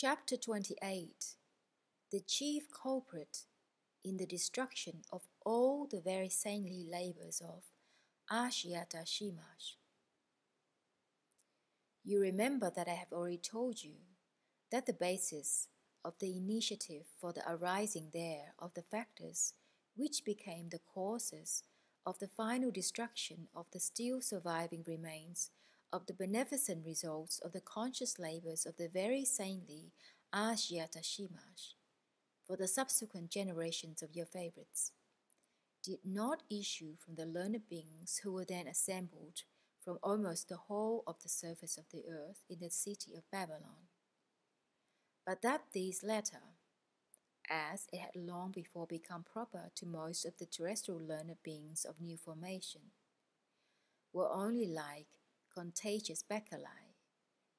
Chapter 28. The chief culprit in the destruction of all the very saintly labors of Ashiata Shiemash. You remember that I have already told you that the basis of the initiative for the arising there of the factors which became the causes of the final destruction of the still surviving remains of the beneficent results of the conscious labors of the very saintly Ashiata Shiemash for the subsequent generations of your favorites, did not issue from the learned beings who were then assembled from almost the whole of the surface of the earth in the city of Babylon, but that these latter, as it had long before become proper to most of the terrestrial learned beings of new formation, were only like contagious bacilli,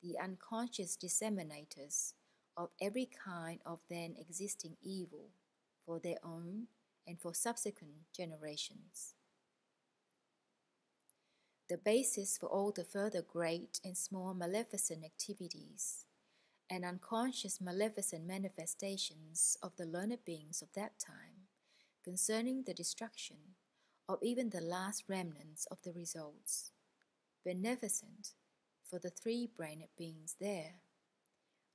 the unconscious disseminators of every kind of then existing evil for their own and for subsequent generations. The basis for all the further great and small maleficent activities and unconscious maleficent manifestations of the learned beings of that time concerning the destruction of even the last remnants of the results, beneficent for the three-brained beings there,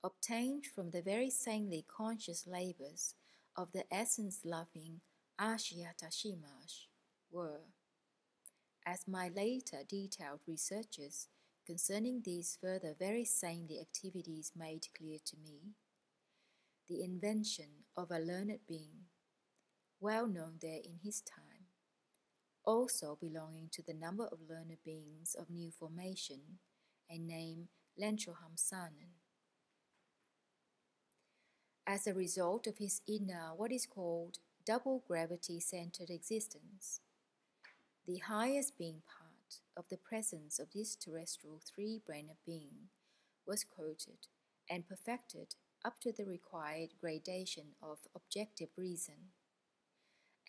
obtained from the very saintly conscious labors of the essence-loving Ashiata Shiemash, were, as my later detailed researches concerning these further very saintly activities made clear to me, the invention of a learned being, well known there in his time, also belonging to the number of learned beings of new formation, and named Lentrohamsanin. As a result of his inner what is called double gravity-centered existence, the highest being part of the presence of this terrestrial three-brained being was quoted and perfected up to the required gradation of objective reason,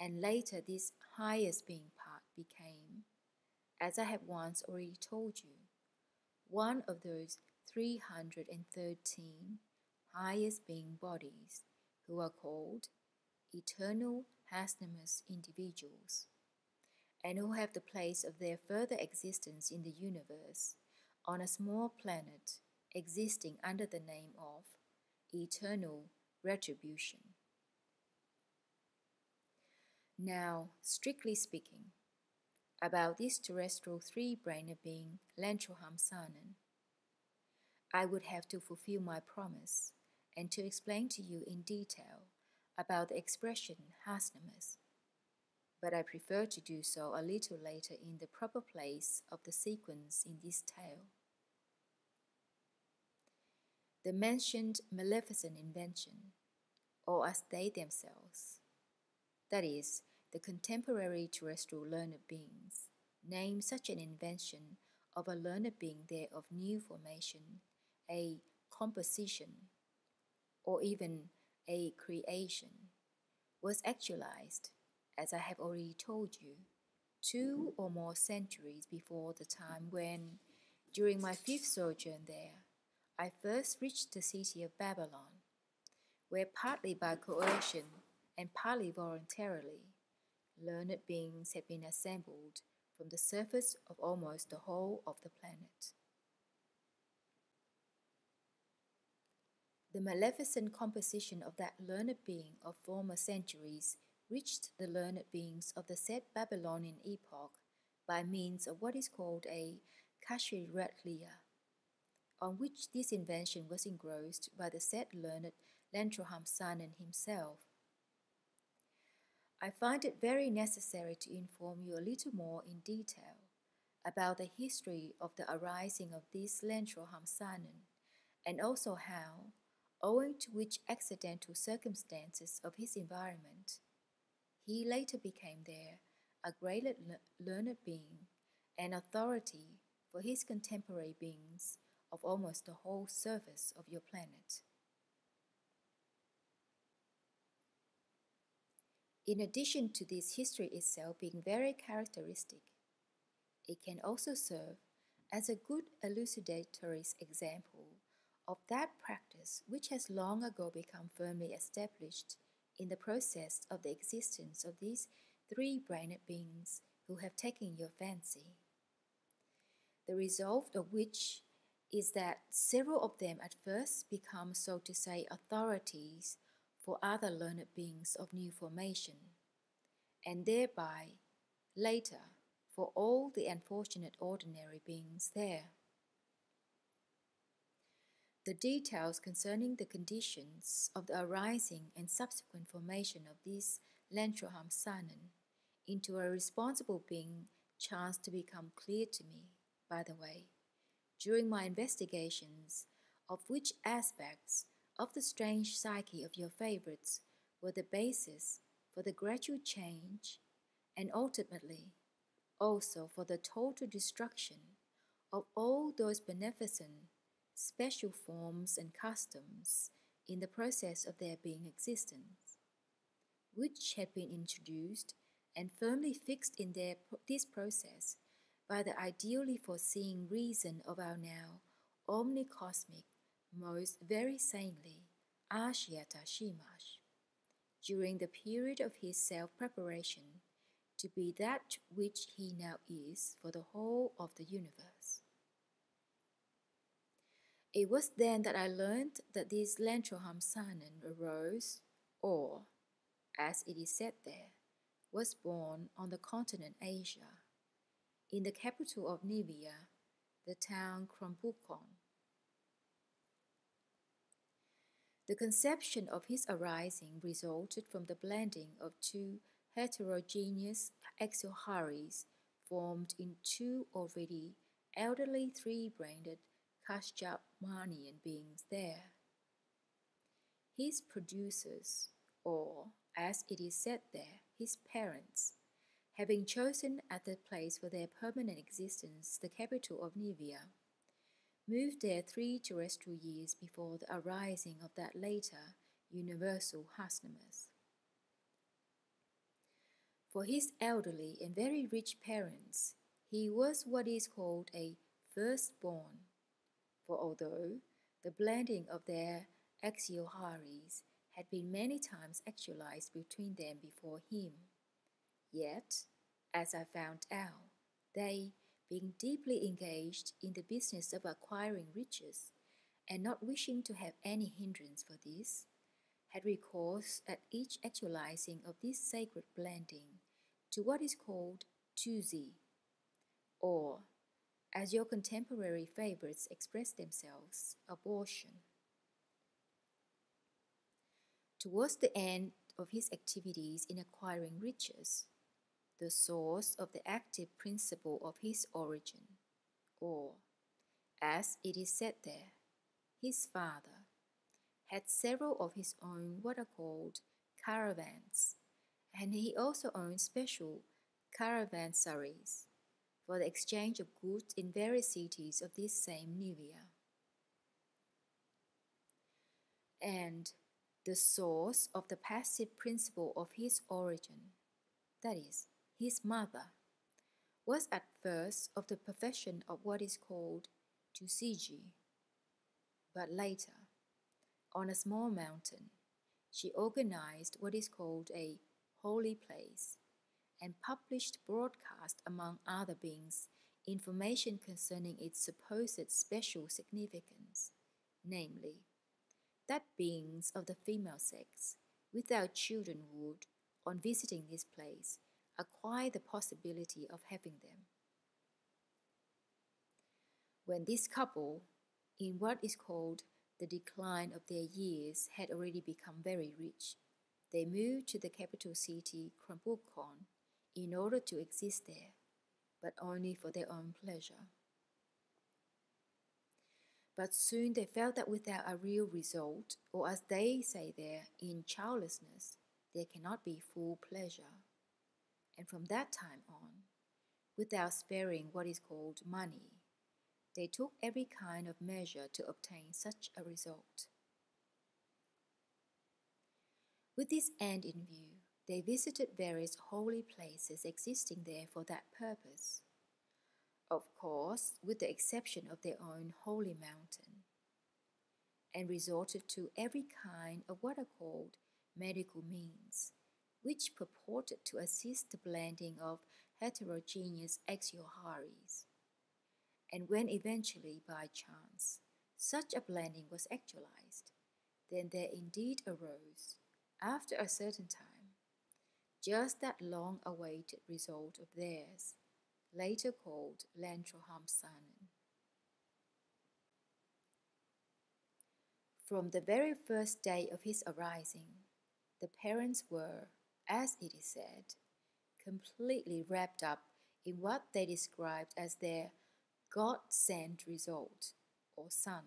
and later this highest being part became, as I have once already told you, one of those 313 highest being bodies who are called eternal Hasnamuss individuals, and who have the place of their further existence in the universe on a small planet existing under the name of eternal retribution. Now, strictly speaking, about this terrestrial three-brained being Lentrohamsanin, I would have to fulfill my promise and to explain to you in detail about the expression Hasnamuss, but I prefer to do so a little later in the proper place of the sequence in this tale. The mentioned maleficent invention, or as they themselves, that is, the contemporary terrestrial learned beings, name such an invention of a learned being there of new formation, a composition, or even a creation, was actualized, as I have already told you, 2 or more centuries before the time when, during my 5th sojourn there, I first reached the city of Babylon, where partly by coercion and partly voluntarily, learned beings had been assembled from the surface of almost the whole of the planet. The maleficent composition of that learned being of former centuries reached the learned beings of the said Babylonian epoch by means of what is called a Kahireitleer, on which this invention was engrossed by the said learned Lentrohamsanin himself. I find it very necessary to inform you a little more in detail about the history of the arising of this Lentrohamsanin, and also how, owing to which accidental circumstances of his environment, he later became there a great learned being and authority for his contemporary beings of almost the whole surface of your planet. In addition to this history itself being very characteristic, it can also serve as a good elucidatory example of that practice practice which has long ago become firmly established in the process of the existence of these three-brained beings who have taken your fancy. The result of which is that several of them at first become, so to say, authorities for other learned beings of new formation, and thereby, later, for all the unfortunate ordinary beings there. The details concerning the conditions of the arising and subsequent formation of this Lentrohamsanin into a responsible being chanced to become clear to me, by the way, during my investigations of which aspects of the strange psyche of your favorites were the basis for the gradual change and ultimately also for the total destruction of all those beneficent special forms and customs in the process of their being existence, which had been introduced and firmly fixed in this process by the ideally foreseeing reason of our now omnicosmic, most very saintly Ashiata Shiemash, during the period of his self-preparation to be that which he now is for the whole of the universe. It was then that I learned that this Lentrohamsanin arose, or, as it is said there, was born on the continent Asia, in the capital of Nievia, the town Kronbookhon. The conception of his arising resulted from the blending of two heterogeneous Exioeharies formed in two already elderly three-brained Keschapmartnian beings there. His producers, or, as it is said there, his parents, having chosen at the place for their permanent existence the capital of Nievia, moved there 3 terrestrial years before the arising of that later universal Hasnamuss. For his elderly and very rich parents, he was what is called a firstborn, for although the blending of their Exioeharies had been many times actualized between them before him, yet, as I found out, they, being deeply engaged in the business of acquiring riches, and not wishing to have any hindrance for this, had recourse at each actualizing of this sacred blending to what is called Toosy, or, as your contemporary favorites express themselves, abortion. Towards the end of his activities in acquiring riches, the source of the active principle of his origin, or, as it is said there, his father, had several of his own what are called caravans, and he also owned special caravansaries for the exchange of goods in various cities of this same Nievia. And the source of the passive principle of his origin, that is, his mother, was at first of the profession of what is called Toosidji, but later, on a small mountain, she organized what is called a holy place and published broadcast among other beings information concerning its supposed special significance, namely, that beings of the female sex without children would, on visiting this place, acquire the possibility of having them. When this couple, in what is called the decline of their years, had already become very rich, they moved to the capital city Kronbookhon in order to exist there, but only for their own pleasure. But soon they felt that without a real result, or as they say there, in childlessness, there cannot be full pleasure. And from that time on, without sparing what is called money, they took every kind of measure to obtain such a result. With this end in view, they visited various holy places existing there for that purpose, of course with the exception of their own holy mountain. and resorted to every kind of what are called medical means, which purported to assist the blending of heterogeneous Exioeharies. And when eventually, by chance, such a blending was actualized, then there indeed arose, after a certain time, just that long-awaited result of theirs, later called Lentrohamsanin. From the very first day of his arising, the parents were, as it is said, completely wrapped up in what they described as their God-sent result, or son.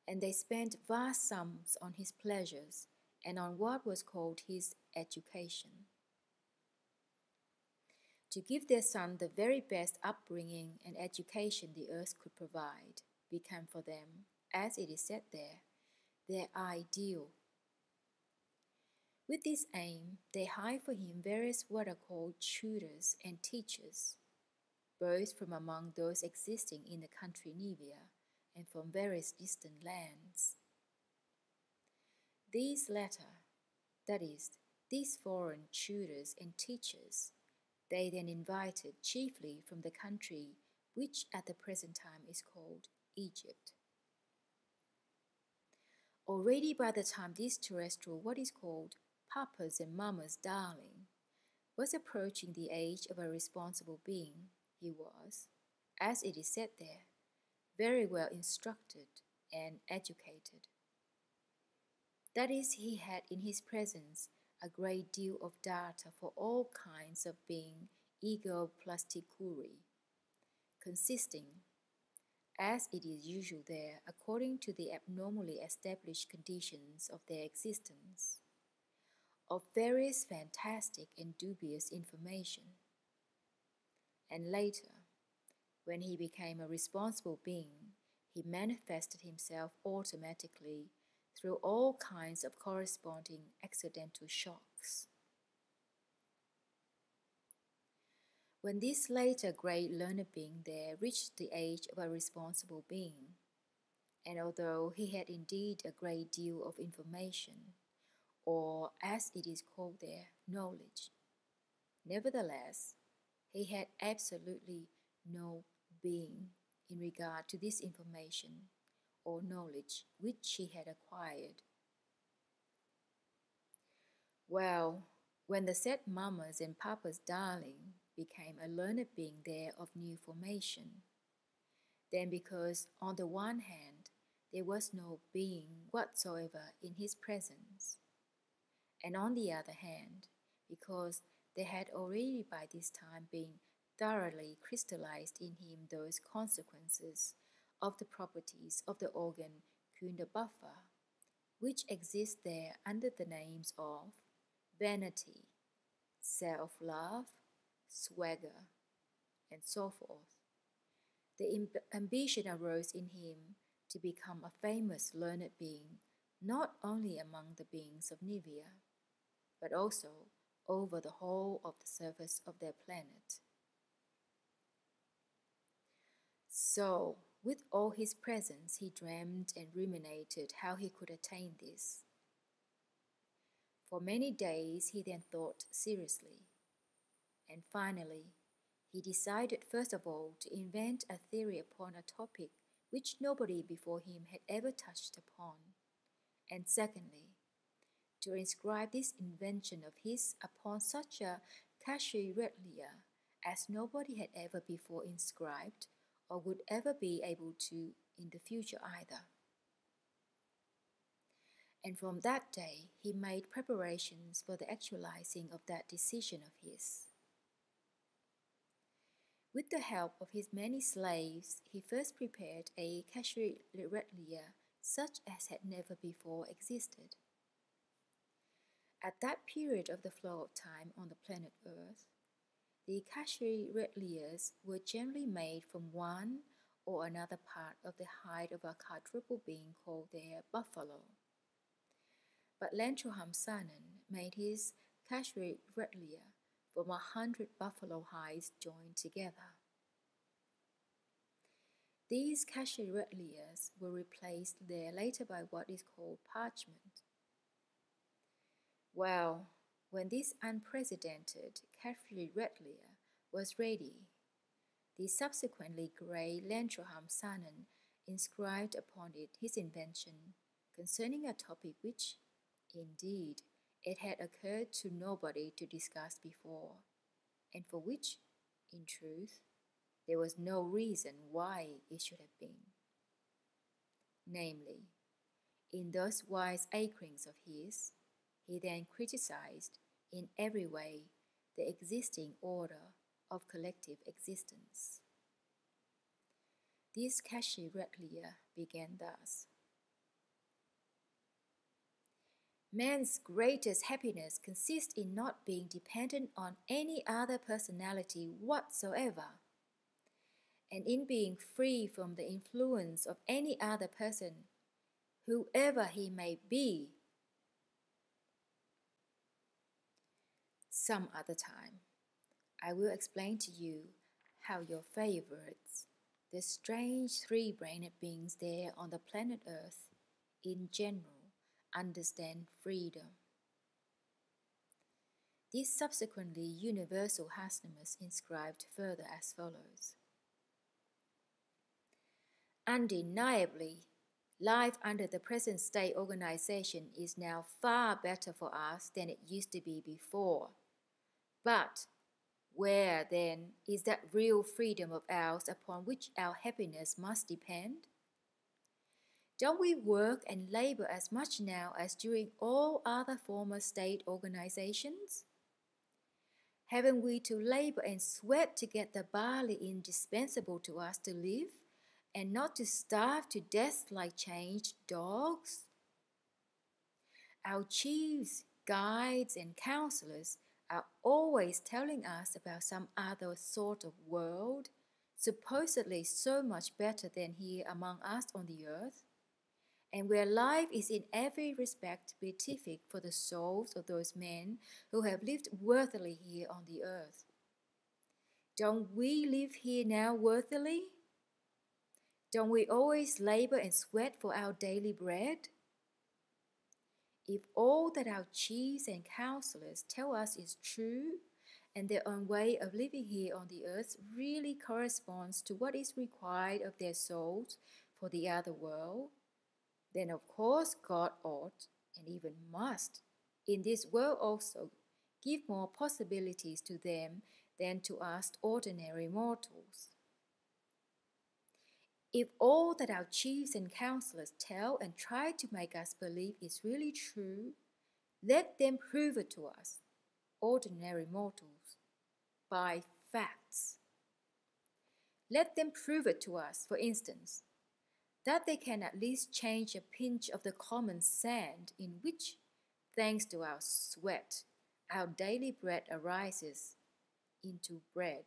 And they spent vast sums on his pleasures and on what was called his education. To give their son the very best upbringing and education the earth could provide became for them, as it is said there, their ideal. With this aim, they hired for him various what are called tutors and teachers, both from among those existing in the country Nievia and from various distant lands. These latter, that is, these foreign tutors and teachers, they then invited chiefly from the country which at the present time is called Egypt. Already by the time this terrestrial what is called Papa's and Mama's darling was approaching the age of a responsible being, he was, as it is said there, very well instructed and educated. That is, he had in his presence a great deal of data for all kinds of being ego-plasticuri, consisting, as it is usual there according to the abnormally established conditions of their existence, of various fantastic and dubious information. And later, when he became a responsible being, he manifested himself automatically through all kinds of corresponding accidental shocks. When this later great learned being there reached the age of a responsible being, and although he had indeed a great deal of information, or as it is called there, knowledge, nevertheless, he had absolutely no being in regard to this information or knowledge which he had acquired. Well, when the said Mama's and Papa's darling became a learned being there of new formation, then because on the one hand there was no being whatsoever in his presence, and on the other hand because there had already by this time been thoroughly crystallized in him those consequences of the properties of the organ Kundabuffer, which exist there under the names of vanity, self-love, swagger, and so forth. The ambition arose in him to become a famous learned being, not only among the beings of Nievia, but also over the whole of the surface of their planet. So, with all his presence, he dreamed and ruminated how he could attain this. For many days he then thought seriously, and finally he decided first of all to invent a theory upon a topic which nobody before him had ever touched upon, and secondly, to inscribe this invention of his upon such a Kahireitleer as nobody had ever before inscribed or would ever be able to in the future either. And from that day he made preparations for the actualizing of that decision of his. With the help of his many slaves, he first prepared a Kahireitleer such as had never before existed. At that period of the flow of time on the planet Earth, the Kahireitleers were generally made from one or another part of the hide of a quadruple being called their buffalo. But Lentrohamsanin made his Kahireitleer from 100 buffalo hides joined together. These Kahireitleers were replaced there later by what is called parchment. Well, when this unprecedented Kahireitleer was ready, the subsequently grey Lentrohamsanin inscribed upon it his invention concerning a topic which, indeed, it had occurred to nobody to discuss before, and for which, in truth, there was no reason why it should have been. Namely, in those wise acrings of his, he then criticized in every way the existing order of collective existence. This Kahireitleer began thus. Man's greatest happiness consists in not being dependent on any other personality whatsoever, and in being free from the influence of any other person, whoever he may be. Some other time, I will explain to you how your favorites, the strange three-brained beings there on the planet Earth, in general, understand freedom. This subsequently universal Hasnamuss inscribed further as follows. Undeniably, life under the present state organization is now far better for us than it used to be before. But where, then, is that real freedom of ours upon which our happiness must depend? Don't we work and labor as much now as during all other former state organizations? Haven't we to labor and sweat to get the barley indispensable to us to live, and not to starve to death like changed dogs? Our chiefs, guides, and counselors are always telling us about some other sort of world, supposedly so much better than here among us on the earth, and where life is in every respect beatific for the souls of those men who have lived worthily here on the earth. Don't we live here now worthily? Don't we always labor and sweat for our daily bread? If all that our chiefs and counselors tell us is true, and their own way of living here on the earth really corresponds to what is required of their souls for the other world, then of course God ought, and even must, in this world also, give more possibilities to them than to us ordinary mortals. If all that our chiefs and counselors tell and try to make us believe is really true, let them prove it to us, ordinary mortals, by facts. Let them prove it to us, for instance, that they can at least change a pinch of the common sand in which, thanks to our sweat, our daily bread arises, into bread.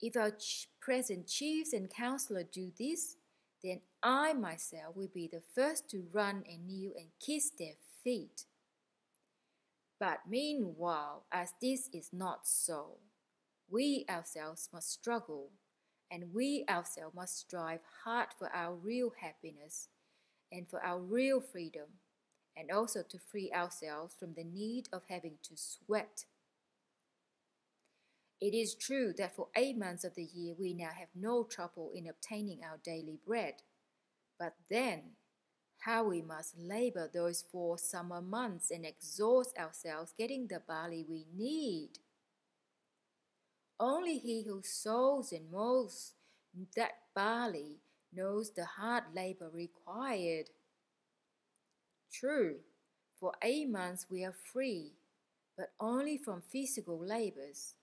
If our present chiefs and counselors do this, then I myself will be the first to run and kneel and kiss their feet. But meanwhile, as this is not so, we ourselves must struggle, and we ourselves must strive hard for our real happiness and for our real freedom, and also to free ourselves from the need of having to sweat. It is true that for 8 months of the year we now have no trouble in obtaining our daily bread, but then how we must labor those 4 summer months and exhaust ourselves getting the barley we need. Only he who sows and mows that barley knows the hard labor required. True, for 8 months we are free, but only from physical labors.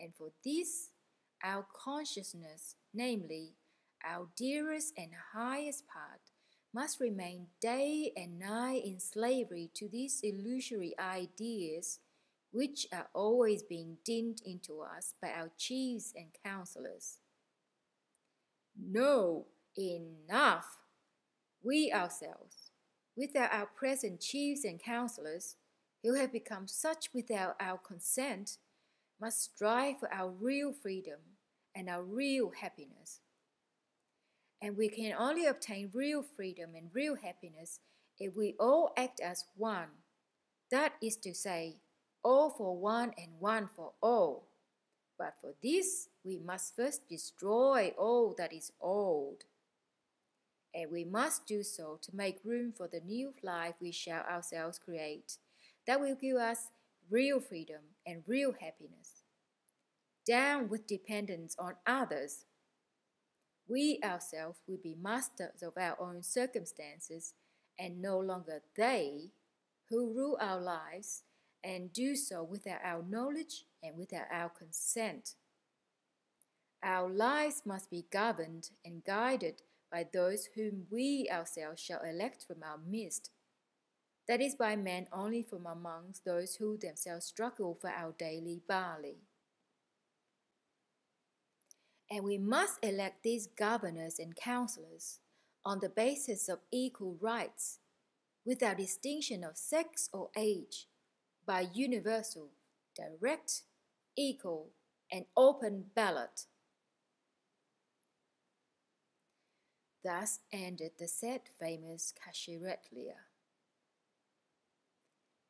And for this, our consciousness, namely, our dearest and highest part, must remain day and night in slavery to these illusory ideas which are always being dinned into us by our chiefs and counselors. No, enough! We ourselves, without our present chiefs and counselors, who have become such without our consent, must strive for our real freedom and our real happiness, And we can only obtain real freedom and real happiness if we all act as one. That is to say, all for one and one for all. But for this, we must first destroy all that is old. And we must do so to make room for the new life we shall ourselves create, that will give us real freedom and real happiness. Down with dependence on others. We ourselves will be masters of our own circumstances, and no longer they who rule our lives, and do so without our knowledge and without our consent. Our lives must be governed and guided by those whom we ourselves shall elect from our midst. That is, by men only from amongst those who themselves struggle for our daily barley. And we must elect these governors and counselors on the basis of equal rights, without distinction of sex or age, by universal, direct, equal, and open ballot. Thus ended the said famous Kahireitleer.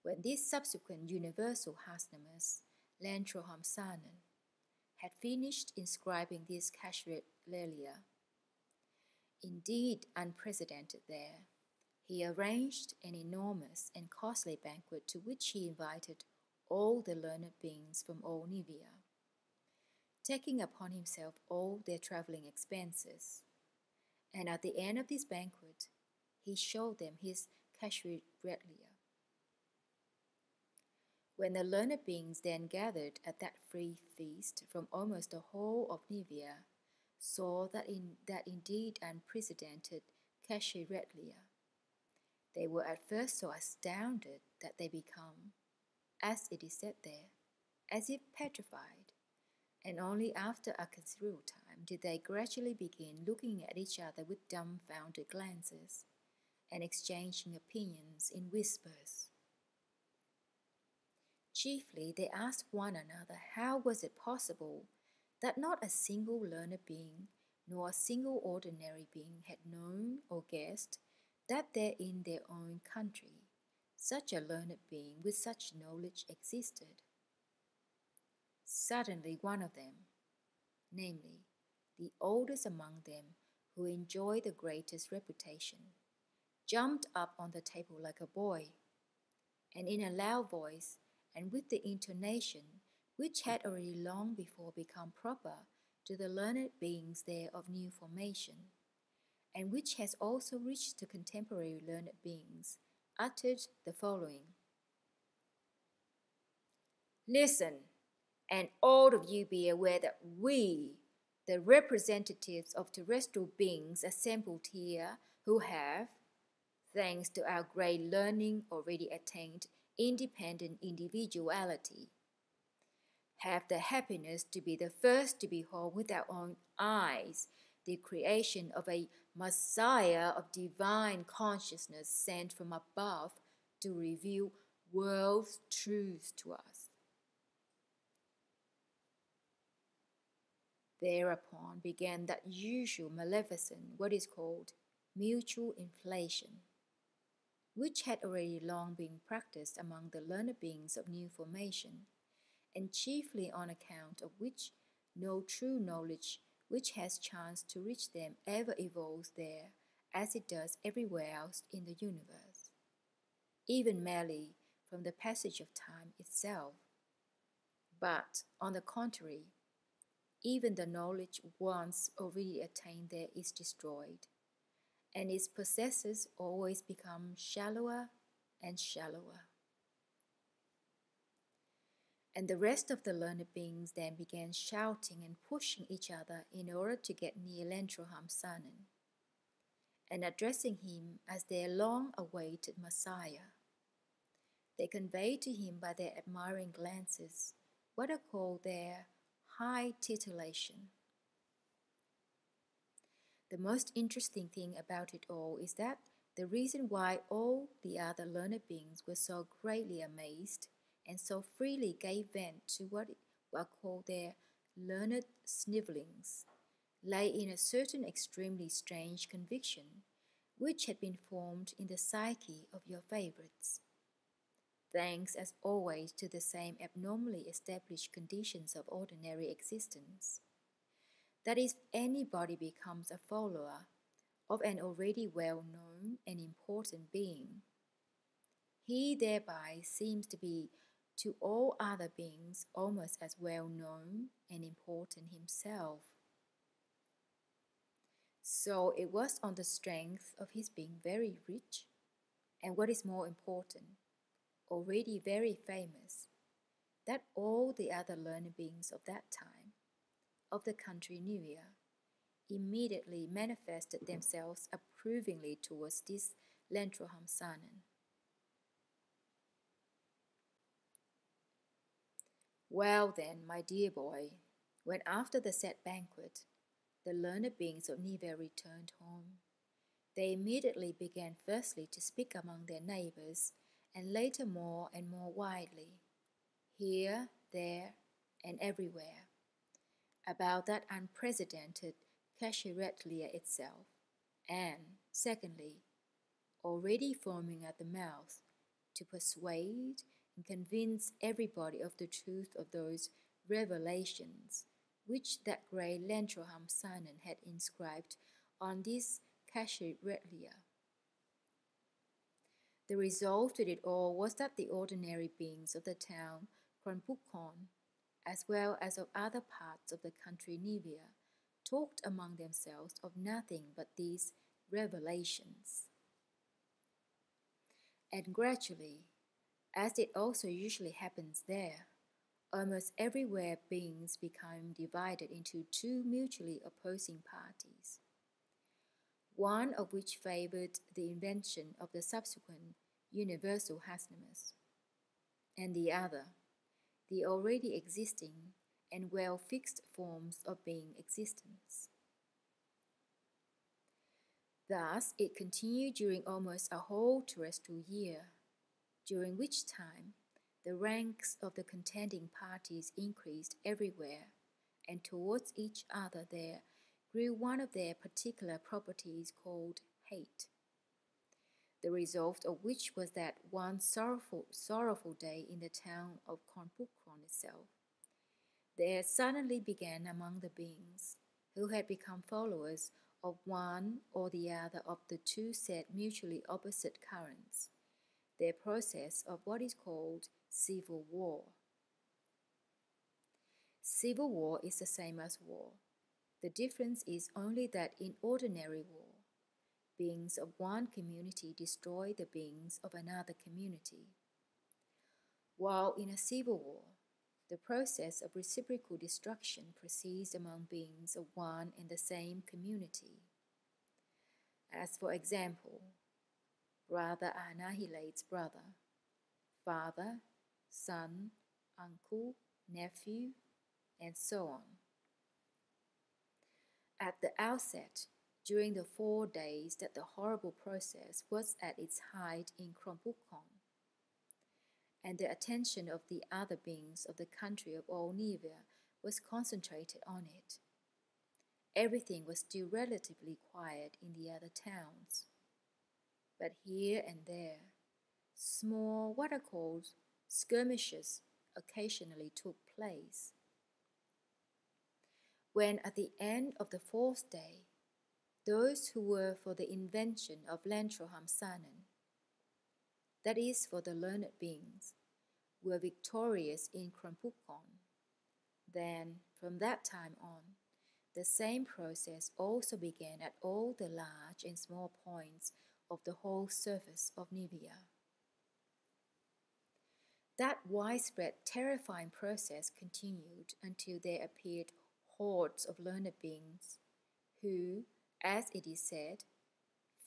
When this subsequent universal Hasnamuss, Lentrohamsanin, had finished inscribing this Kahireitleer, indeed unprecedented there, he arranged an enormous and costly banquet to which he invited all the learned beings from all Nievia, taking upon himself all their travelling expenses. And at the end of this banquet, he showed them his Kahireitleer. When the learned beings then gathered at that free feast from almost the whole of Nievia, saw that indeed unprecedented Kahireitleer, they were at first so astounded that they become, as it is said there, as if petrified, and only after a considerable time did they gradually begin looking at each other with dumbfounded glances, and exchanging opinions in whispers. Chiefly they asked one another how was it possible that not a single learned being, nor a single ordinary being had known or guessed that there in their own country such a learned being with such knowledge existed. Suddenly one of them, namely, the oldest among them who enjoyed the greatest reputation, jumped up on the table like a boy, and in a loud voice, and with the intonation which had already long before become proper to the learned beings there of new formation, and which has also reached to contemporary learned beings, uttered the following: Listen, and all of you be aware that we, the representatives of terrestrial beings assembled here, who have, thanks to our great learning, already attained independent individuality, have the happiness to be the first to behold with our own eyes the creation of a Messiah of divine consciousness sent from above to reveal world truths to us. Thereupon began that usual maleficent, what is called mutual inflation, which had already long been practiced among the learned beings of new formation, and chiefly on account of which no true knowledge which has chanced to reach them ever evolves there as it does everywhere else in the universe, even merely from the passage of time itself. But, on the contrary, even the knowledge once already attained there is destroyed, and its possessors always become shallower and shallower. And the rest of the learned beings then began shouting and pushing each other in order to get near Lentrohamsanin, and addressing him as their long-awaited Messiah. They conveyed to him by their admiring glances what are called their high titillation. The most interesting thing about it all is that the reason why all the other learned beings were so greatly amazed and so freely gave vent to what were called their learned snivelings, lay in a certain extremely strange conviction which had been formed in the psyche of your favourites, thanks as always to the same abnormally established conditions of ordinary existence, that if anybody becomes a follower of an already well-known and important being, he thereby seems to be to all other beings almost as well-known and important himself. So it was on the strength of his being very rich, and what is more important, already very famous, that all the other learned beings of that time, of the country Nievia, immediately manifested themselves approvingly towards this Lentrohamsanin. Well then, my dear boy, when after the said banquet, the learned beings of Nievia returned home, they immediately began firstly to speak among their neighbours, and later more and more widely, here, there, and everywhere, about that unprecedented Kahireitleer itself, and, secondly, already foaming at the mouth, to persuade and convince everybody of the truth of those revelations which that great Lentrohamsanin had inscribed on this Kahireitleer. The result of it all was that the ordinary beings of the town Kronbookhon, as well as of other parts of the country Nievia, talked among themselves of nothing but these revelations. And gradually, as it also usually happens there, almost everywhere beings became divided into two mutually opposing parties, one of which favoured the invention of the subsequent universal Hasnamuss, and the other, the already existing and well-fixed forms of being existence. Thus it continued during almost a whole terrestrial year, during which time the ranks of the contending parties increased everywhere, and towards each other there grew one of their particular properties called hate, the result of which was that one sorrowful day in the town of Kronbookhon itself, there suddenly began among the beings who had become followers of one or the other of the two said mutually opposite currents, their process of what is called civil war. Civil war is the same as war. The difference is only that in ordinary war, beings of one community destroy the beings of another community, while in a civil war, the process of reciprocal destruction proceeds among beings of one and the same community. As for example, brother annihilates brother, father, son, uncle, nephew, and so on. At the outset, during the 4 days that the horrible process was at its height in Kronbookhon, and the attention of the other beings of the country of all Nievia was concentrated on it, everything was still relatively quiet in the other towns. But here and there, small what are called skirmishes occasionally took place. When at the end of the 4th day, those who were for the invention of Lentrohamsanin, that is for the learned beings, were victorious in Kronbookhon, then from that time on, the same process also began at all the large and small points of the whole surface of Nievia. That widespread, terrifying process continued until there appeared hordes of learned beings who, as it is said,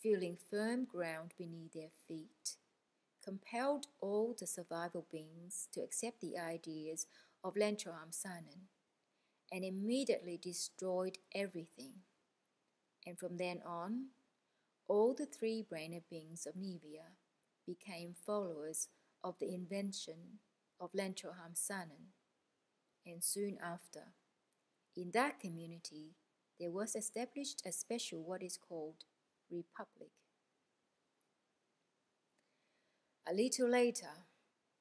feeling firm ground beneath their feet, compelled all the survival beings to accept the ideas of Lentrohamsanin and immediately destroyed everything. And from then on, all the 3-brained beings of Nievia became followers of the invention of Lentrohamsanin, and soon after, in that community, there was established a special what is called republic. A little later,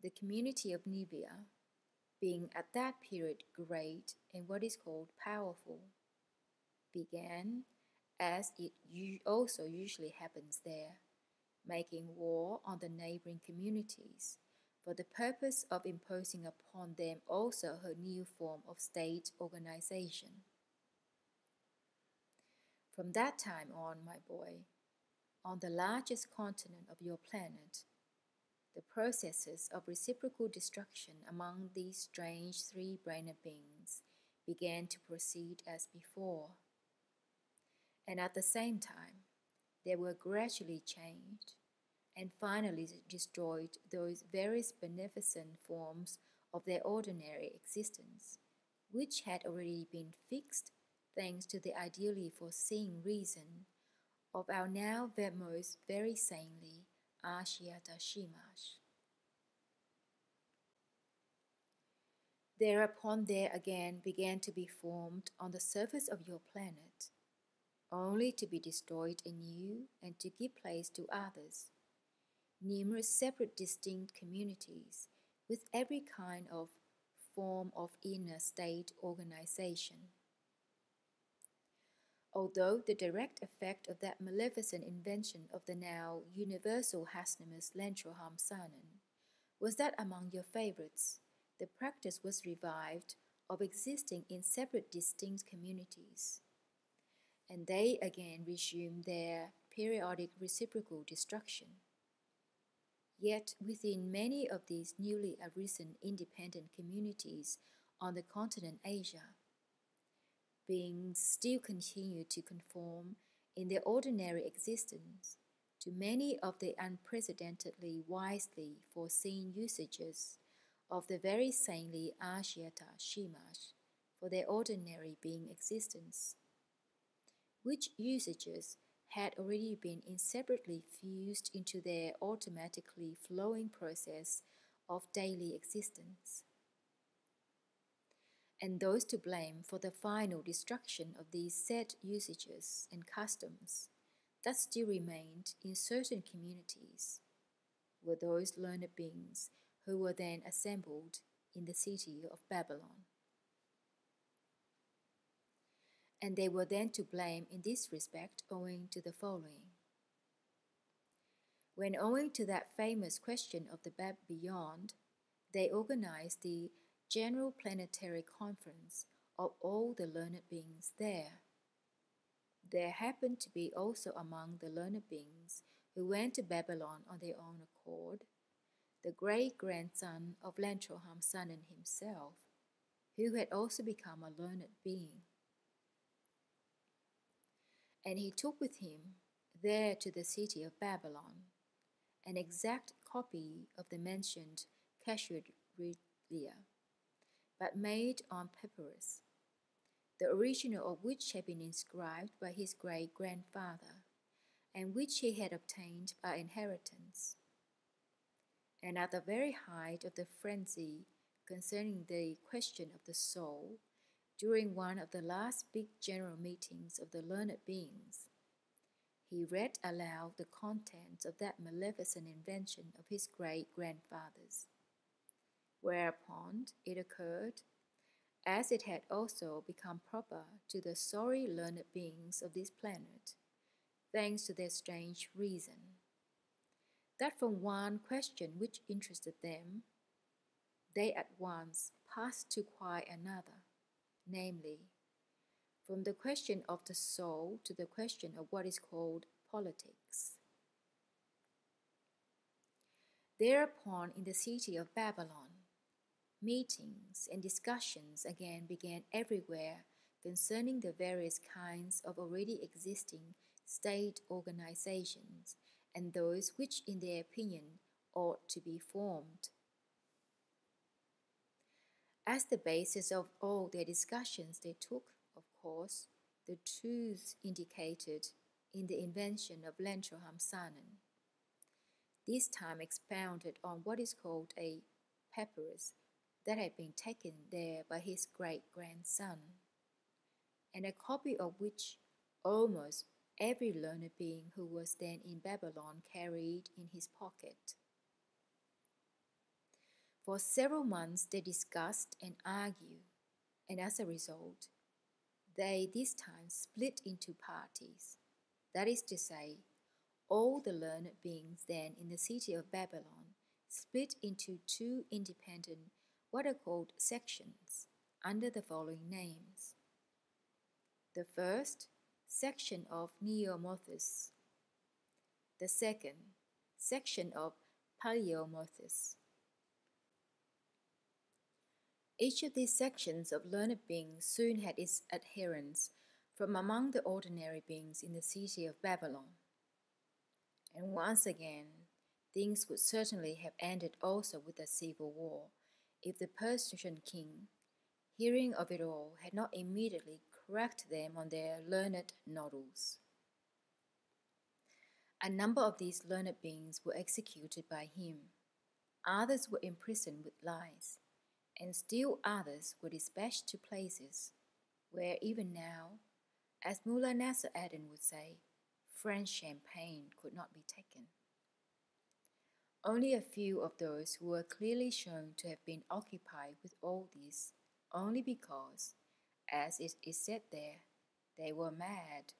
the community of Nievia, being at that period great and what is called powerful, began, as it also usually happens there, making war on the neighboring communities for the purpose of imposing upon them also her new form of state organization. From that time on, my boy, on the largest continent of your planet, the processes of reciprocal destruction among these strange three-brained beings began to proceed as before, and at the same time they were gradually changed and finally destroyed those various beneficent forms of their ordinary existence, which had already been fixed thanks to the ideally foreseen reason of our now most very saintly Ashiata Shiemash. Thereupon there again began to be formed on the surface of your planet, only to be destroyed anew and to give place to others, numerous separate distinct communities with every kind of form of inner state organization. Although the direct effect of that maleficent invention of the now universal Hasnamuss Lentrohamsanin was that among your favorites the practice was revived of existing in separate distinct communities, and they again resumed their periodic reciprocal destruction. Yet within many of these newly arisen independent communities on the continent Asia, beings still continue to conform in their ordinary existence to many of the unprecedentedly wisely foreseen usages of the very saintly Ashiata Shiemash for their ordinary being existence, which usages had already been inseparably fused into their automatically flowing process of daily existence. And those to blame for the final destruction of these said usages and customs that still remained in certain communities were those learned beings who were then assembled in the city of Babylon. And they were then to blame in this respect owing to the following. When owing to that famous question of the beyond, they organized the General Planetary Conference of all the learned beings there happened to be also among the learned beings who went to Babylon on their own accord, the great-grandson of Lentrohamsanin himself, who had also become a learned being. And he took with him there to the city of Babylon an exact copy of the mentioned Kahireitleer, but made on papyrus, the original of which had been inscribed by his great-grandfather, and which he had obtained by inheritance. And at the very height of the frenzy concerning the question of the soul, during one of the last big general meetings of the learned beings, he read aloud the contents of that maleficent invention of his great-grandfather's, whereupon it occurred, as it had also become proper to the sorry learned beings of this planet, thanks to their strange reason, that from one question which interested them, they at once passed to quite another, namely, from the question of the soul to the question of what is called politics. Thereupon in the city of Babylon, meetings and discussions again began everywhere concerning the various kinds of already existing state organizations and those which in their opinion ought to be formed. As the basis of all their discussions they took, of course, the truths indicated in the invention of Lentrohamsanin, this time expounded on what is called a papyrus that had been taken there by his great-grandson, and a copy of which almost every learned being who was then in Babylon carried in his pocket. For several months they discussed and argued, and as a result, they this time split into parties. That is to say, all the learned beings then in the city of Babylon split into two independent, what are called sections, under the following names. The first, section of Neomothists. The second, section of Paleomothists. Each of these sections of learned beings soon had its adherents from among the ordinary beings in the city of Babylon. And once again, things would certainly have ended also with a civil war if the Persian king, hearing of it all, had not immediately cracked them on their learned noddles. A number of these learned beings were executed by him, others were imprisoned with lies, and still others were dispatched to places where even now, as Mullah Nasser Aden would say, French champagne could not be taken. Only a few of those who were clearly shown to have been occupied with all this only because, as it is said there, they were mad,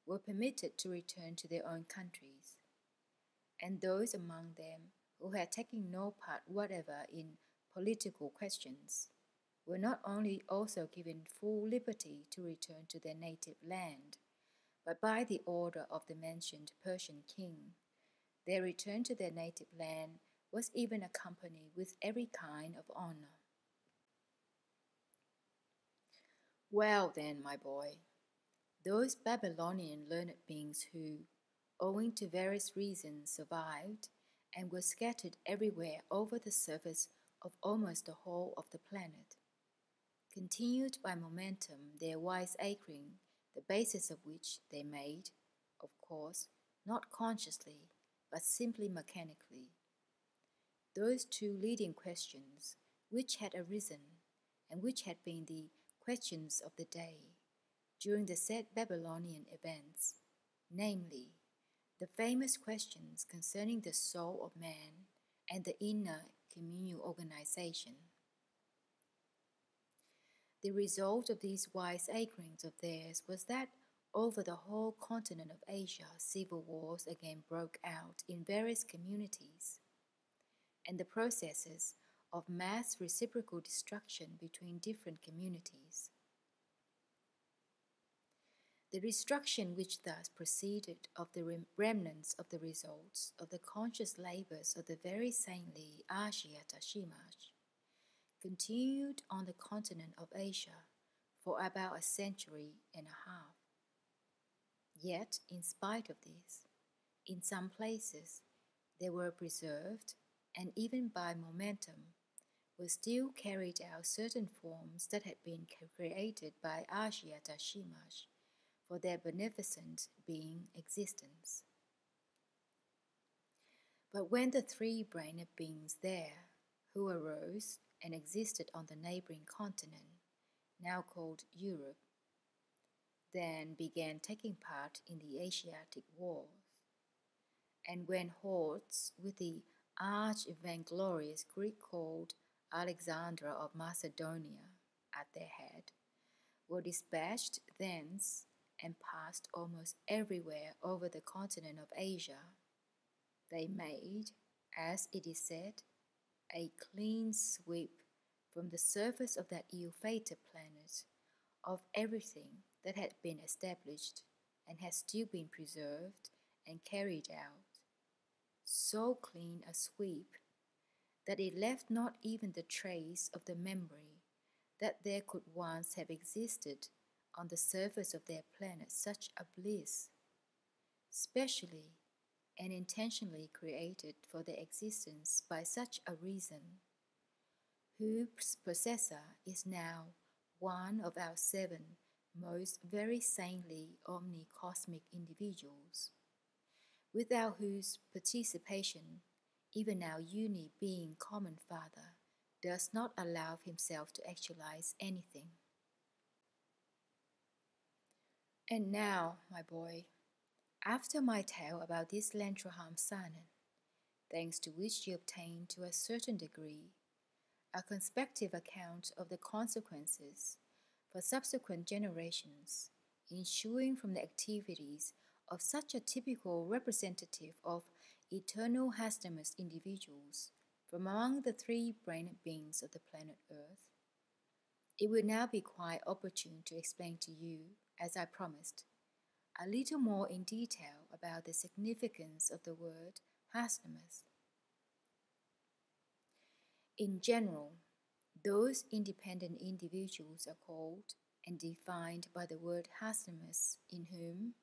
were permitted to return to their own countries, and those among them who had taken no part whatever in political questions were not only also given full liberty to return to their native land, but by the order of the mentioned Persian king, their return to their native land was even accompanied with every kind of honor. Well then, my boy, those Babylonian learned beings who, owing to various reasons, survived and were scattered everywhere over the surface of almost the whole of the planet, continued by momentum their wiseacring, the basis of which they made, of course, not consciously, but simply mechanically. Those two leading questions which had arisen and which had been the questions of the day during the said Babylonian events, namely, the famous questions concerning the soul of man and the inner communal organization. The result of these wiseacrings of theirs was that over the whole continent of Asia, civil wars again broke out in various communities, and the processes of mass reciprocal destruction between different communities. The destruction which thus proceeded of the remnants of the results of the conscious labors of the very saintly Ashiata Shiemash continued on the continent of Asia for about a century and a half. Yet, in spite of this, in some places they were preserved, and even by momentum were still carried out certain forms that had been created by Ashiata Shiemash for their beneficent being existence. But when the three-brained beings there, who arose and existed on the neighboring continent, now called Europe, then began taking part in the Asiatic wars, and when hordes with the arch-vainglorious Greek called Alexander of Macedonia at their head, were dispatched thence and passed almost everywhere over the continent of Asia, they made, as it is said, a clean sweep from the surface of that ill-fated planet of everything that had been established and has still been preserved and carried out, so clean a sweep that it left not even the trace of the memory that there could once have existed on the surface of their planet such a bliss, specially and intentionally created for their existence by such a reason, whose possessor is now one of our 7 most very saintly omni-cosmic individuals, without whose participation even our uni-being common Father does not allow himself to actualize anything. And now, my boy, after my tale about this Lentrohamsanin, thanks to which you obtain to a certain degree a conspective account of the consequences for subsequent generations ensuing from the activities of such a typical representative of eternal Hasnamuss individuals from among the three-brained beings of the planet Earth, it will now be quite opportune to explain to you, as I promised, a little more in detail about the significance of the word Hasnamuss. In general, those independent individuals are called and defined by the word Hasnamuss in whom,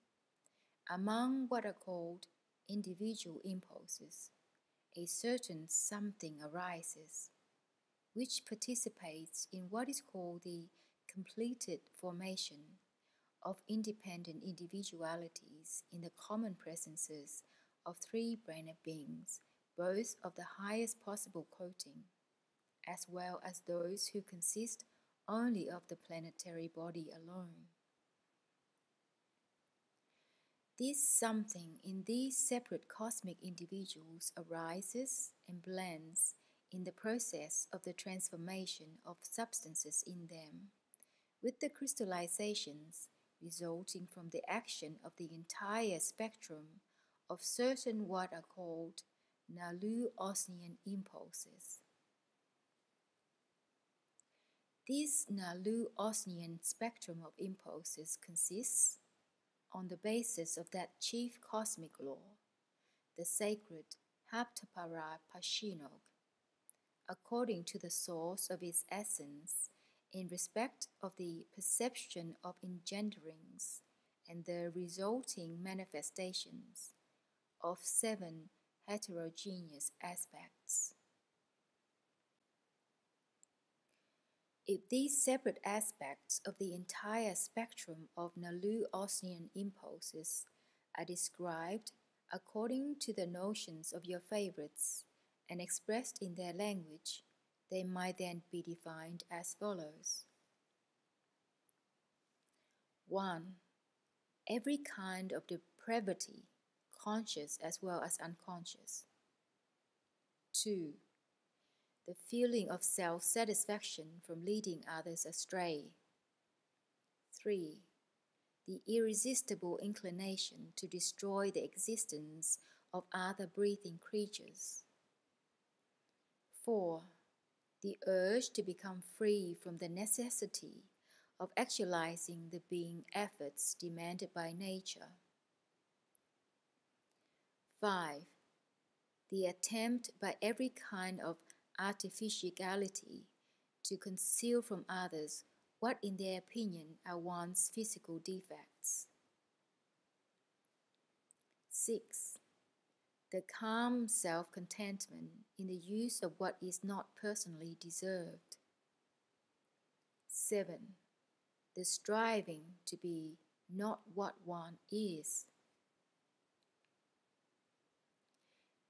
among what are called individual impulses, a certain something arises, which participates in what is called the completed formation of independent individualities in the common presences of three-brained beings, both of the highest possible coating, as well as those who consist only of the planetary body alone. This something in these separate cosmic individuals arises and blends in the process of the transformation of substances in them, with the crystallizations resulting from the action of the entire spectrum of certain what are called Naloo-osnian-impulses. This Naloo-osnian spectrum of impulses consists, on the basis of that chief cosmic law, the sacred Heptaparaparshinokh, according to the source of its essence in respect of the perception of engenderings and the resulting manifestations of 7 heterogeneous aspects. If these separate aspects of the entire spectrum of Naloo-osnian-impulses are described according to the notions of your favorites and expressed in their language, they might then be defined as follows. 1. Every kind of depravity, conscious as well as unconscious. 2. The feeling of self-satisfaction from leading others astray. 3. The irresistible inclination to destroy the existence of other breathing creatures. 4. The urge to become free from the necessity of actualizing the being efforts demanded by nature. 5. The attempt by every kind of artificiality to conceal from others what in their opinion are one's physical defects. 6. The calm self-contentment in the use of what is not personally deserved. 7. The striving to be not what one is.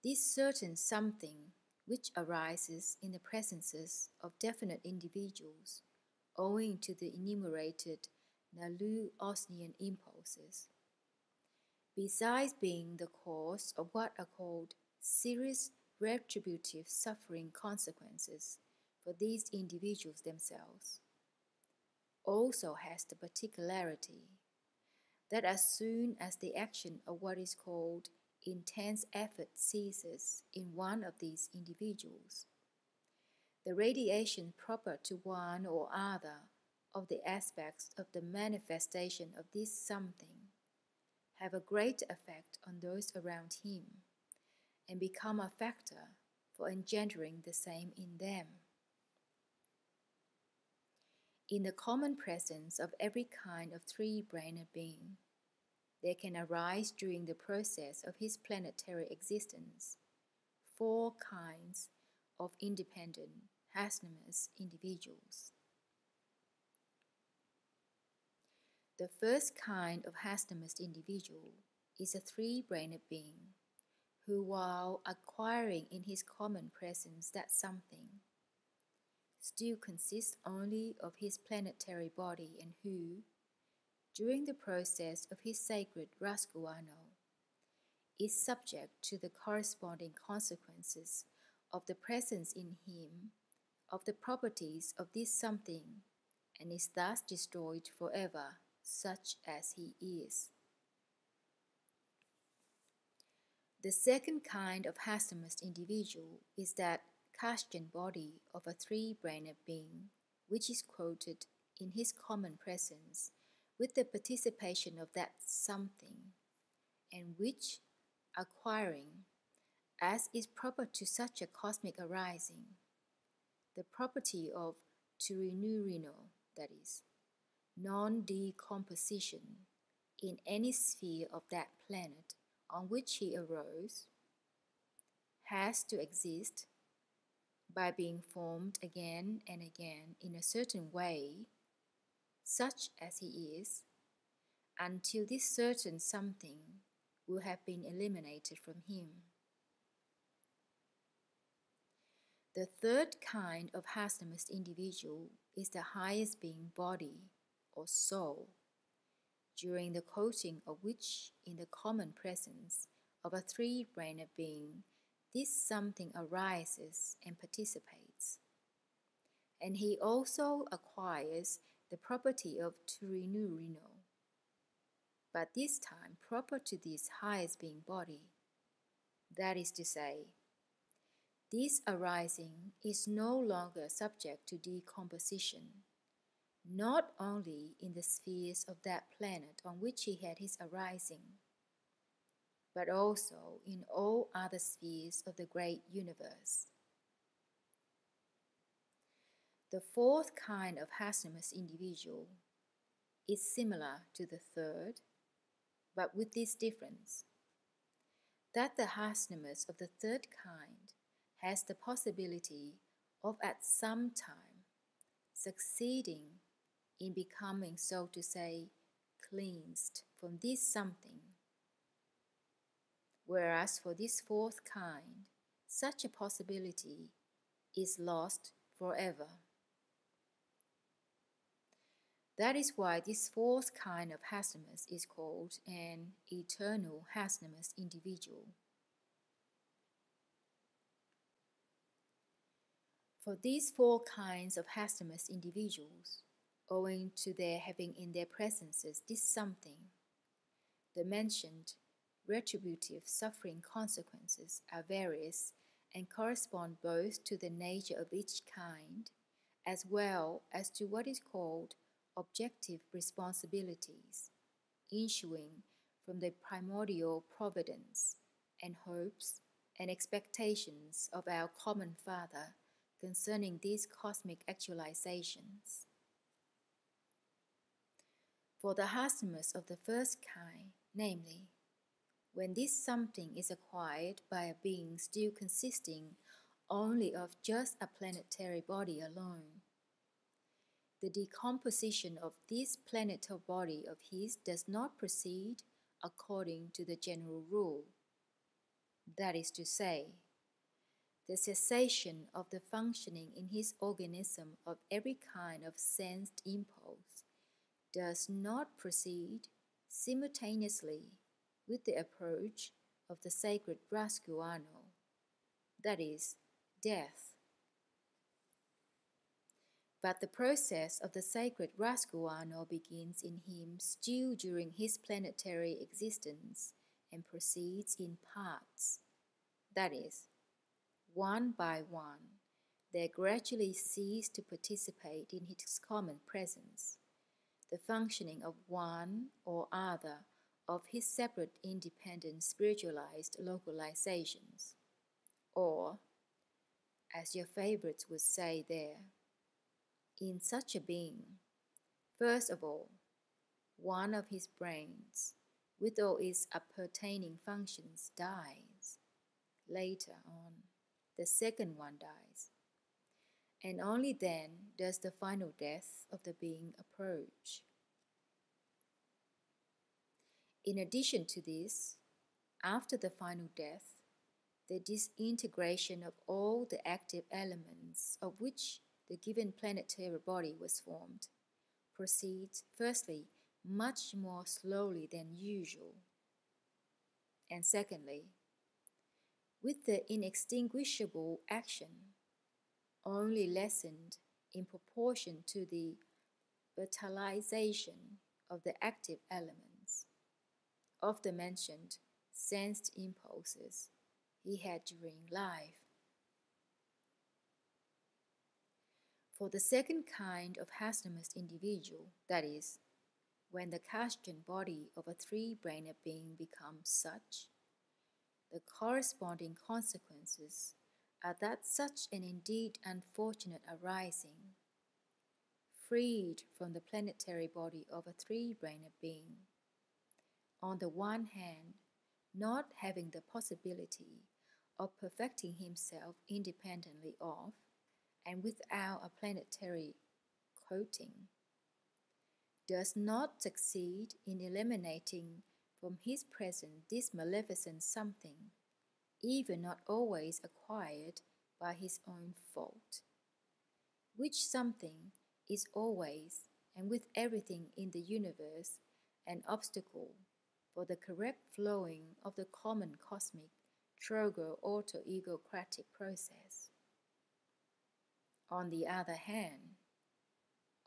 This certain something which arises in the presences of definite individuals owing to the enumerated Naloo-osnian-impulses, besides being the cause of what are called serious retributive suffering consequences for these individuals themselves, also has the particularity that as soon as the action of what is called intense effort ceases in one of these individuals, the radiation proper to one or other of the aspects of the manifestation of this something have a great effect on those around him and become a factor for engendering the same in them. In the common presence of every kind of three-brained being, there can arise during the process of his planetary existence 4 kinds of independent Hasnamuss individuals. The first kind of Hasnamuss individual is a three-brained being who, while acquiring in his common presence that something, still consists only of his planetary body and who, during the process of his sacred Rascooarno, is subject to the corresponding consequences of the presence in him of the properties of this something, and is thus destroyed forever, such as he is. The second kind of Hasnamuss individual is that Kesdjan-body of a three-brained being, which is quoted in his common presence with the participation of that something, and which, acquiring, as is proper to such a cosmic arising, the property of Toorinoorino, that is, non-decomposition in any sphere of that planet on which he arose, has to exist by being formed again and again in a certain way, such as he is, until this certain something will have been eliminated from him. The third kind of Hasnamuss individual is the highest being body or soul, during the quoting of which in the common presence of a three-brained being this something arises and participates. And he also acquires the property of Toorinoorino, but this time proper to this highest being body. That is to say, this arising is no longer subject to decomposition, not only in the spheres of that planet on which he had his arising, but also in all other spheres of the great universe. The fourth kind of Hasnamuss individual is similar to the third, but with this difference, that the Hasnamuss of the third kind has the possibility of at some time succeeding in becoming, so to say, cleansed from this something, whereas for this fourth kind, such a possibility is lost forever. That is why this fourth kind of Hasnamuss is called an eternal Hasnamuss individual. For these four kinds of Hasnamuss individuals, owing to their having in their presences this something, the mentioned retributive suffering consequences are various and correspond both to the nature of each kind as well as to what is called objective responsibilities, issuing from the primordial providence and hopes and expectations of our common Father concerning these cosmic actualizations. For the Hasnamuss of the first kind, namely, when this something is acquired by a being still consisting only of just a planetary body alone, the decomposition of this planetary body of his does not proceed according to the general rule. That is to say, the cessation of the functioning in his organism of every kind of sensed impulse does not proceed simultaneously with the approach of the sacred Rascooarno, that is, death. But the process of the sacred Rascooarno begins in him still during his planetary existence and proceeds in parts, that is, one by one, they gradually cease to participate in his common presence, the functioning of one or other of his separate independent spiritualized localizations, or, as your favorites would say there, in such a being, first of all, one of his brains, with all its appertaining functions, dies. Later on, the second one dies, and only then does the final death of the being approach. In addition to this, after the final death, the disintegration of all the active elements of which the given planetary body was formed proceeds firstly much more slowly than usual. And secondly, with the inextinguishable action only lessened in proportion to the vitalization of the active elements of the mentioned sensed impulses he had during life. For the second kind of Hasnamuss individual, that is, when the Kesdjan-body of a three-brained being becomes such, the corresponding consequences are that such an indeed unfortunate arising, freed from the planetary body of a three-brained being, on the one hand, not having the possibility of perfecting himself independently of and without a planetary coating, does not succeed in eliminating from his presence this maleficent something, even not always acquired by his own fault, which something is always and with everything in the universe an obstacle for the correct flowing of the common cosmic Trogoautoegocratic process. On the other hand,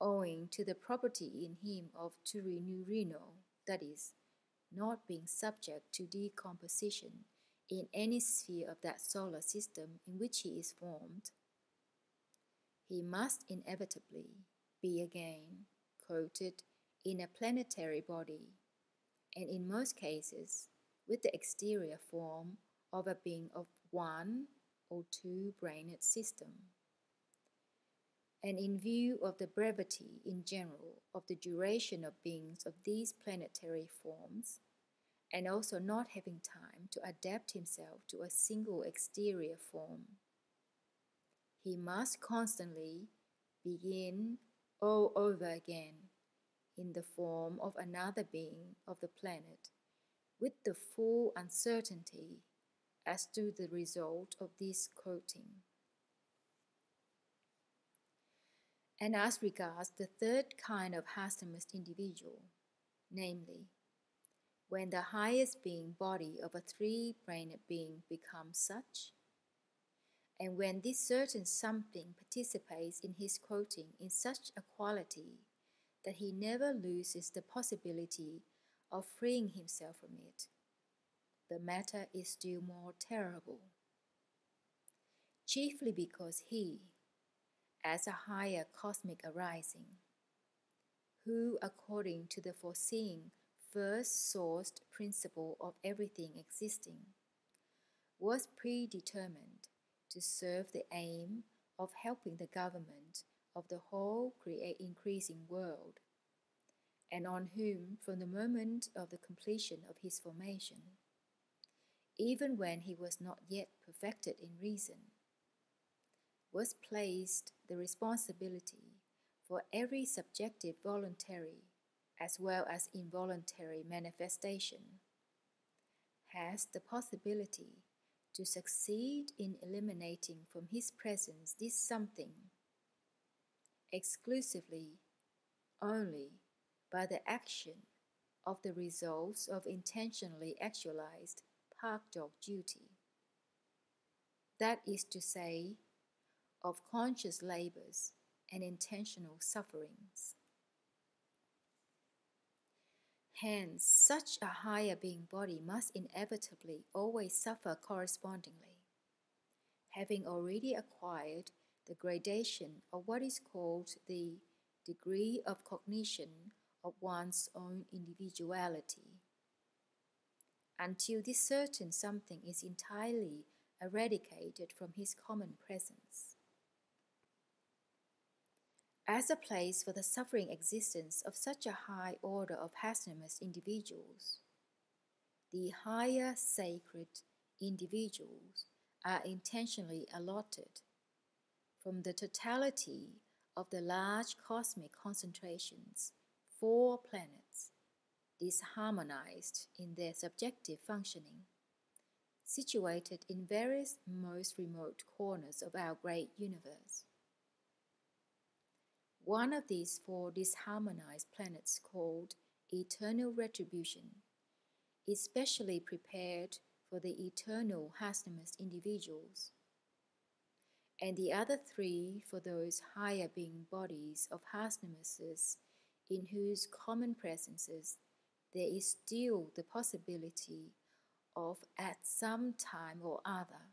owing to the property in him of Toorinoorino, that is, not being subject to decomposition in any sphere of that solar system in which he is formed, he must inevitably be again coated in a planetary body, and in most cases with the exterior form of a being of one or two-brained system. And in view of the brevity in general of the duration of beings of these planetary forms, and also not having time to adapt himself to a single exterior form, he must constantly begin all over again in the form of another being of the planet, with the full uncertainty as to the result of this coating. And as regards the third kind of Hasnamuss individual, namely, when the highest being body of a three-brained being becomes such, and when this certain something participates in his coating in such a quality that he never loses the possibility of freeing himself from it, the matter is still more terrible, chiefly because he, as a higher cosmic arising, who according to the foreseeing first sourced principle of everything existing, was predetermined to serve the aim of helping the government of the whole increasing world, and on whom from the moment of the completion of his formation, even when he was not yet perfected in reason, was placed the responsibility for every subjective voluntary as well as involuntary manifestation, has the possibility to succeed in eliminating from his presence this something exclusively only by the action of the results of intentionally actualized Partkdolg-duty, that is to say, of conscious labors and intentional sufferings. Hence, such a higher being body must inevitably always suffer correspondingly, having already acquired the gradation of what is called the degree of cognition of one's own individuality, until this certain something is entirely eradicated from his common presence. As a place for the suffering existence of such a high order of Hasnamuss individuals, the higher sacred individuals are intentionally allotted from the totality of the large cosmic concentrations 4 planets, disharmonized in their subjective functioning, situated in various most remote corners of our great universe. One of these 4 disharmonized planets, called eternal retribution, especially prepared for the eternal Hasnamuss individuals, and the other 3 for those higher being bodies of Hasnamusses in whose common presences there is still the possibility of at some time or other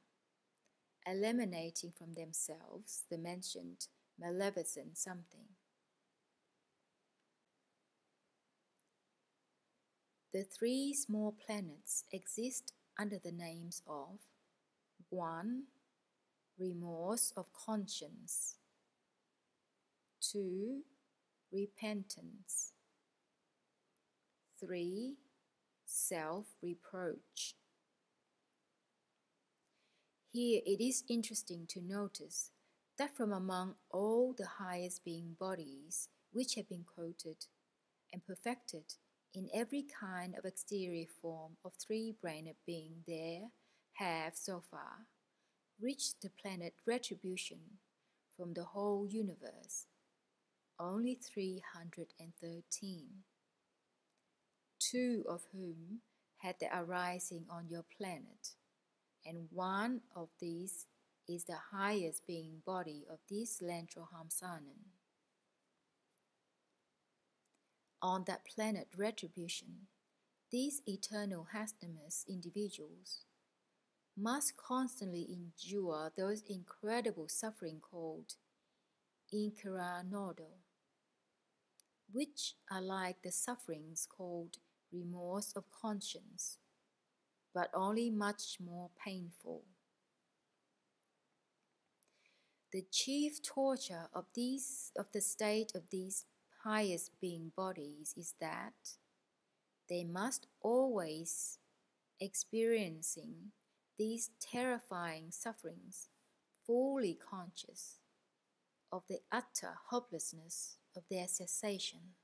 eliminating from themselves the mentioned maleficent something. The 3 small planets exist under the names of 1. Remorse of conscience, 2. Repentance, 3. Self-reproach. Here it is interesting to notice that from among all the highest being bodies which have been quoted and perfected in every kind of exterior form of 3-brained being, there have so far reached the planet retribution from the whole universe only 313, 2 of whom had their arising on your planet, and 1 of these is the highest being body of this Lentrohamsanin. On that planet retribution, these eternal Hasnamuss individuals must constantly endure those incredible suffering called Inkiranoodel, which are like the sufferings called remorse of conscience, but only much more painful. The chief torture of the state of these highest being bodies is that they must always experiencing these terrifying sufferings, fully conscious of the utter hopelessness of their cessation.